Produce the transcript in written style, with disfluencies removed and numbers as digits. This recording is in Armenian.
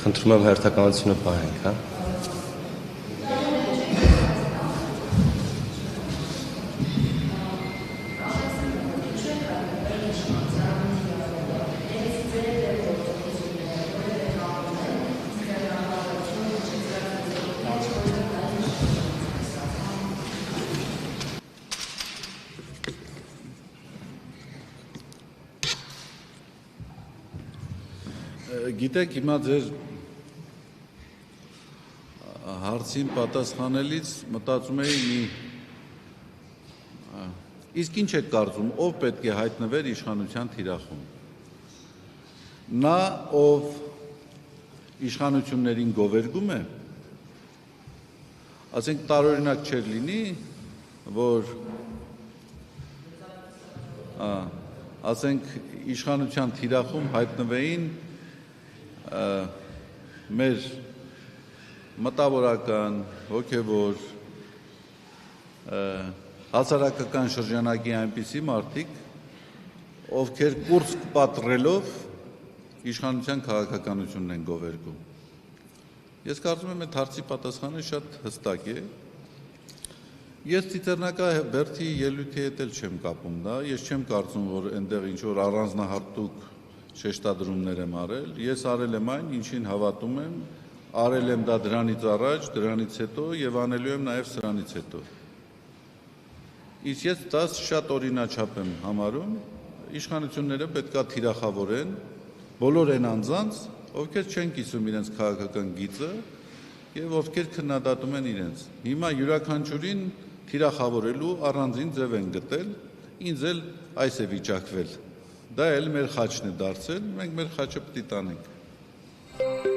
Խնդրում եմ հերթականությունը պահենք, հա։ Գիտեք, հիմա ձեր հարցին պատասխանելիս մտածում էի իսկ ինչ եք կարծում, ով պետք է հայտնվեր իշխանության թիրախում։ Նա, ով իշխանություններին գովերգում է, ասենք տարօրինակ չէր լինի, որ ասենք իշխանության թիրախում հայտնվեին մեր մտավորական, հոգևոր, հասարակական շրջանակի այնպիսի մարդիկ, ովքեր կուրծք պատռելով իշխանության քաղաքականությունն են գովերգում։ Ես կարծում եմ այդ հարցի պատասխանը շատ հստակ է։ Ես Ծիծեռնակաբերդի ելույթի հետ էլ չեմ կապում դա, ես չեմ կարծում, որ այնտեղ ինչ-որ առանձնահատուկ շեշտադրումներ եմ արել, ես արել եմ այն, ինչին հավատում եմ, արել եմ դա դրանից առաջ, դրանից հետո եւ անելու եմ նաեւ սրանից հետո։ Իսկ ես դա շատ օրինաչափ եմ համարում, իշխանությունները պետքա թիրախավորեն բոլոր այն անձանց, ովքեր չեն կիսում իրենց քաղաքական գիծը եւ ովքեր քննադատում են իրենց։ Հիմա յուրաքանչյուրին թիրախավորելու առանձին ձև են գտել, ինձ էլ այս է վիճակվել։ Դա էլ մեր խաչն է դարձել, մենք մեր խաչը պիտի տանենք։